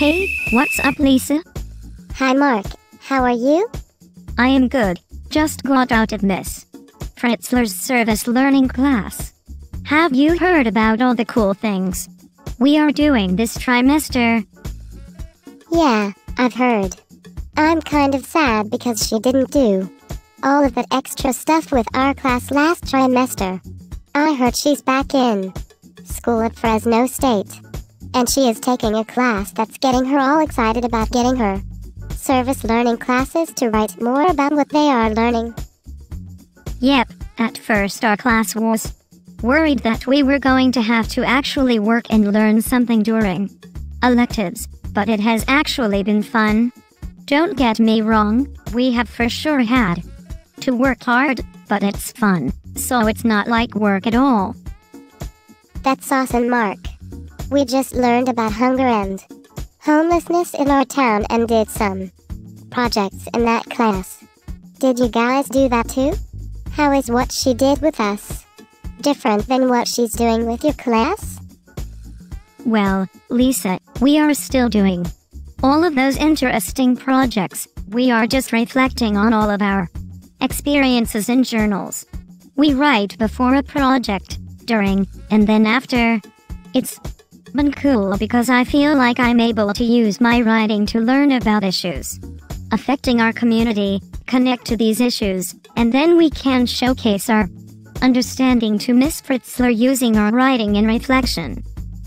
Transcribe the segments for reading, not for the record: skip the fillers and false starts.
Hey, what's up, Lisa? Hi Mark, how are you? I am good. Just got out of Miss Fritzler's service learning class. Have you heard about all the cool things we are doing this trimester? Yeah, I've heard. I'm kind of sad because she didn't do all of that extra stuff with our class last trimester. I heard she's back in school at Fresno State, and she is taking a class that's getting her all excited about getting her service learning classes to write more about what they are learning. Yep, at first our class was worried that we were going to have to actually work and learn something during electives, but it has actually been fun. Don't get me wrong, we have for sure had to work hard, but it's fun, so it's not like work at all. That's awesome, Mark. We just learned about hunger and homelessness in our town and did some projects in that class. Did you guys do that too? How is what she did with us different than what she's doing with your class? Well, Lisa, we are still doing all of those interesting projects. We are just reflecting on all of our experiences in journals. We write before a project, during, and then after. It's been cool because I feel like I'm able to use my writing to learn about issues affecting our community, connect to these issues, and then we can showcase our understanding to Miss Fritzler using our writing and reflection.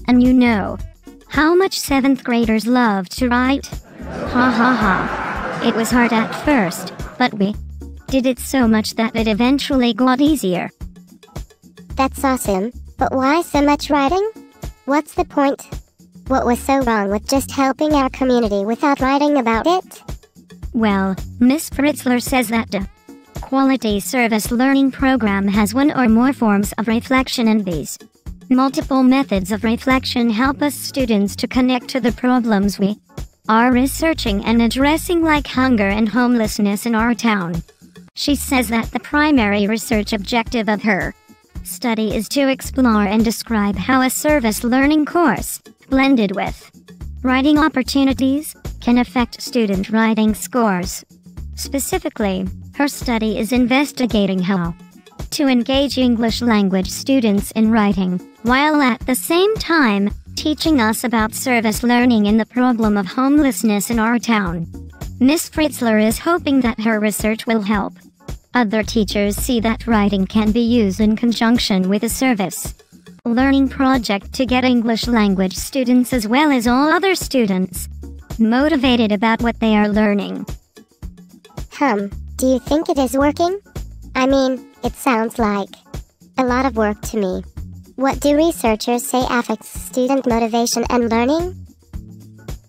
And you know how much 7th graders love to write? Ha ha ha. It was hard at first, but we did it so much that it eventually got easier. That's awesome, but why so much writing? What's the point? What was so wrong with just helping our community without writing about it? Well, Miss Fritzler says that the Quality Service Learning Program has one or more forms of reflection, and these multiple methods of reflection help us students to connect to the problems we are researching and addressing, like hunger and homelessness in our town. She says that the primary research objective of her study is to explore and describe how a service learning course, blended with writing opportunities, can affect student writing scores. Specifically, her study is investigating how to engage English language students in writing, while at the same time teaching us about service learning and the problem of homelessness in our town. Miss Fritzler is hoping that her research will help other teachers see that writing can be used in conjunction with a service learning project to get English language students as well as all other students motivated about what they are learning. Do you think it is working? I mean, it sounds like a lot of work to me. What do researchers say affects student motivation and learning?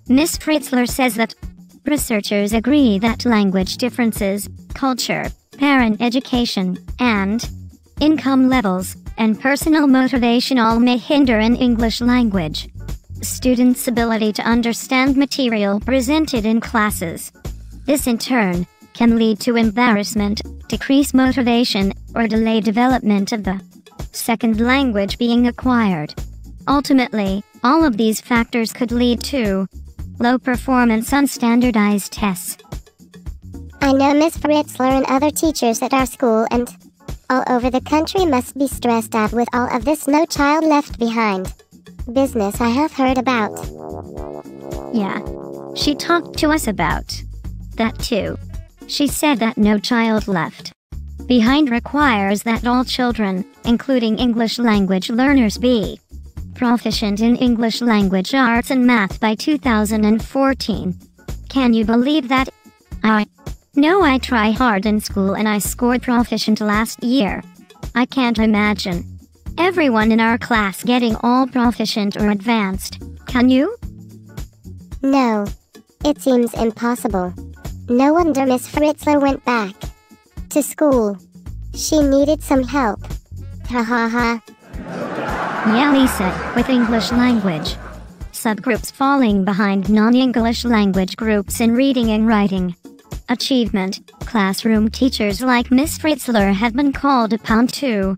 Miss Fritzler says that researchers agree that language differences, culture, parent education, and income levels, and personal motivation all may hinder an English language students' ability to understand material presented in classes. This in turn can lead to embarrassment, decrease motivation, or delay development of the second language being acquired. Ultimately, all of these factors could lead to low performance on standardized tests. I know Miss Fritzler and other teachers at our school and all over the country must be stressed out with all of this No Child Left Behind business I have heard about. Yeah, she talked to us about that too. She said that No Child Left Behind requires that all children, including English language learners, be proficient in English language arts and math by 2014. Can you believe that? I try hard in school and I scored proficient last year. I can't imagine everyone in our class getting all proficient or advanced. Can you? No, it seems impossible. No wonder Miss Fritzler went back to school. She needed some help. Ha ha ha. Yeah, Lisa, with English language subgroups falling behind non-English language groups in reading and writing achievement, classroom teachers like Miss Fritzler have been called upon to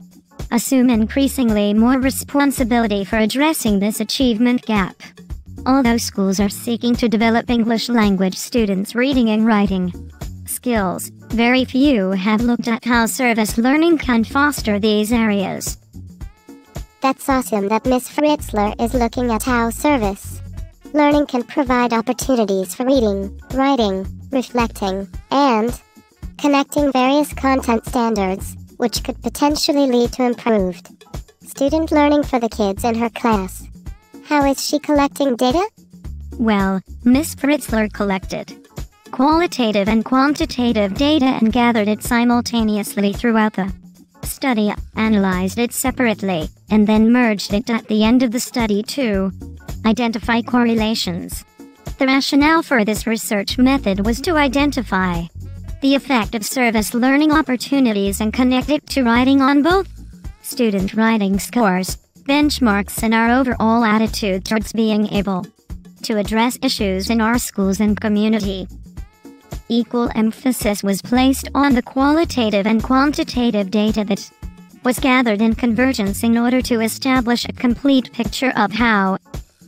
assume increasingly more responsibility for addressing this achievement gap. Although schools are seeking to develop English language students' reading and writing skills, very few have looked at how service learning can foster these areas. That's awesome that Miss Fritzler is looking at how service learning can provide opportunities for reading, writing, reflecting, and connecting various content standards, which could potentially lead to improved student learning for the kids in her class. How is she collecting data? Well, Miss Fritzler collected qualitative and quantitative data and gathered it simultaneously throughout the study, analyzed it separately, and then merged it at the end of the study to identify correlations. The rationale for this research method was to identify the effect of service learning opportunities and connect it to writing on both student writing scores, benchmarks, and our overall attitude towards being able to address issues in our schools and community. Equal emphasis was placed on the qualitative and quantitative data that was gathered in Convergence in order to establish a complete picture of how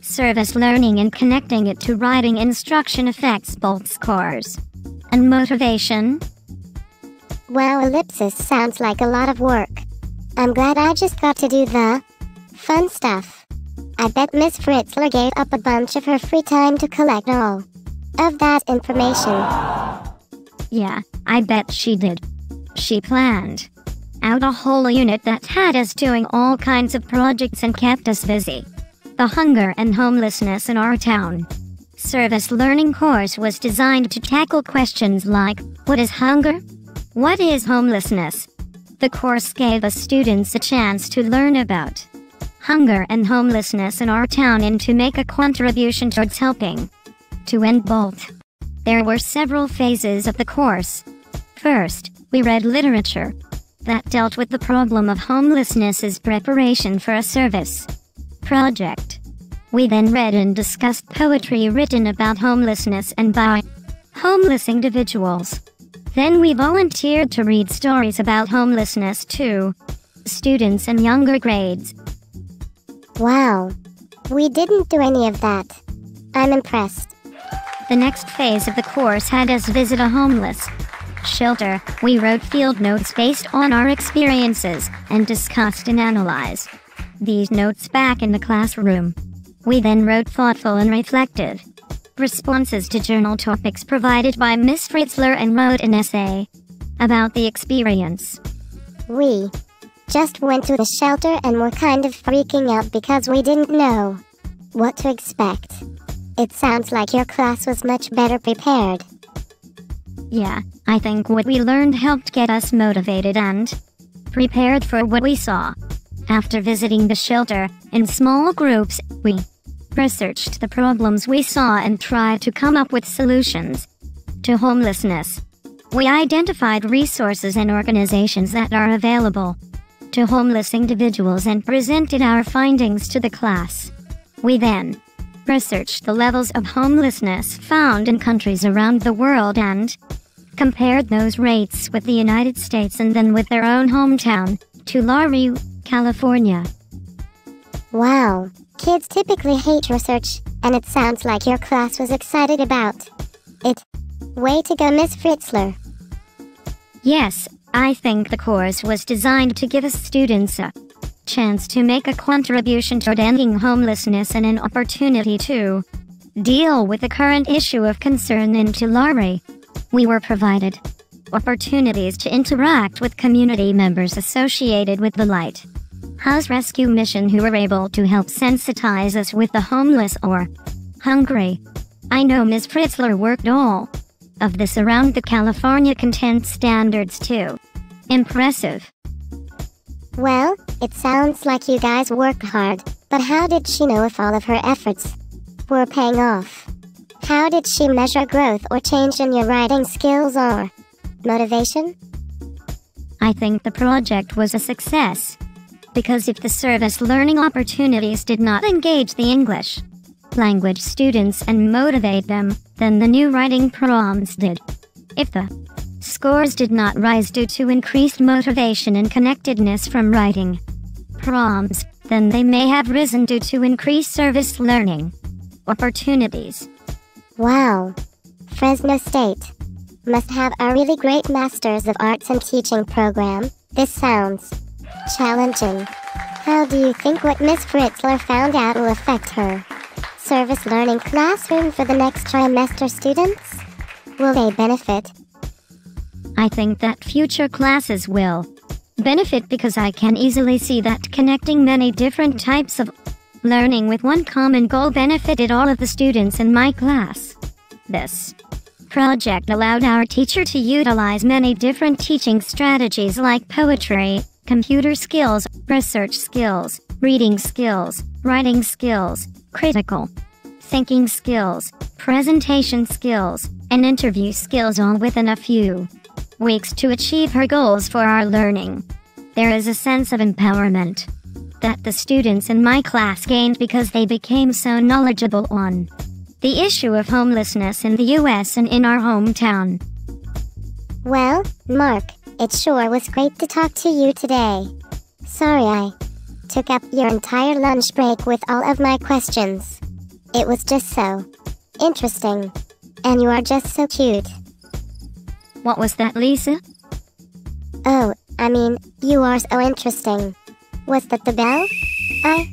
service learning and connecting it to writing instruction affects both scores and motivation. Wow, ellipsis sounds like a lot of work. I'm glad I just got to do the fun stuff. I bet Miss Fritzler gave up a bunch of her free time to collect all of that information. Yeah, I bet she did. She planned out a whole unit that had us doing all kinds of projects and kept us busy. The hunger and homelessness in our town service learning course was designed to tackle questions like, what is hunger? What is homelessness? The course gave us students a chance to learn about hunger and homelessness in our town and to make a contribution towards helping to end both. There were several phases of the course. First, we read literature that dealt with the problem of homelessness as preparation for a service project. We then read and discussed poetry written about homelessness and by homeless individuals. Then we volunteered to read stories about homelessness to students in younger grades. Wow. We didn't do any of that. I'm impressed. The next phase of the course had us visit a homeless shelter. We wrote field notes based on our experiences and discussed and analyzed these notes back in the classroom. We then wrote thoughtful and reflective responses to journal topics provided by Miss Fritzler and wrote an essay about the experience. We just went to the shelter and were kind of freaking out because we didn't know what to expect. It sounds like your class was much better prepared. Yeah, I think what we learned helped get us motivated and prepared for what we saw. After visiting the shelter in small groups, we researched the problems we saw and tried to come up with solutions to homelessness. We identified resources and organizations that are available to homeless individuals and presented our findings to the class. We then researched the levels of homelessness found in countries around the world and compared those rates with the United States and then with their own hometown, Tulare, California. Wow. Kids typically hate research, and it sounds like your class was excited about it. Way to go, Miss Fritzler. Yes, I think the course was designed to give us students a chance to make a contribution toward ending homelessness and an opportunity to deal with the current issue of concern in Tulare. We were provided opportunities to interact with community members associated with the Lighthouse Rescue Mission who were able to help sensitize us with the homeless or hungry. I know Ms. Fritzler worked all of this around the California content standards too. Impressive. Well, it sounds like you guys worked hard, but how did she know if all of her efforts were paying off? How did she measure growth or change in your writing skills or motivation? I think the project was a success, because if the service learning opportunities did not engage the English language students and motivate them, then the new writing prompts did. If the scores did not rise due to increased motivation and connectedness from writing prompts, then they may have risen due to increased service learning. opportunities. Wow. Fresno State must have a really great Masters of Arts and Teaching program. This sounds challenging. How do you think what Miss Fritzler found out will affect her service learning classroom for the next trimester students? Will they benefit? I think that future classes will benefit because I can easily see that connecting many different types of learning with one common goal benefited all of the students in my class. This project allowed our teacher to utilize many different teaching strategies like poetry, computer skills, research skills, reading skills, writing skills, critical thinking skills, presentation skills, and interview skills all within a few weeks to achieve her goals for our learning. There is a sense of empowerment that the students in my class gained because they became so knowledgeable on the issue of homelessness in the US and in our hometown. Well, Mark, it sure was great to talk to you today. Sorry I took up your entire lunch break with all of my questions. It was just so interesting. And you are just so cute. What was that, Lisa? Oh, I mean, you are so interesting. Was that the bell? I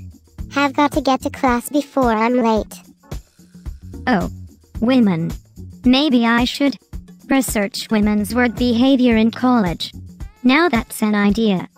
have got to get to class before I'm late. Oh, women. Maybe I should research women's work behavior in college. Now that's an idea.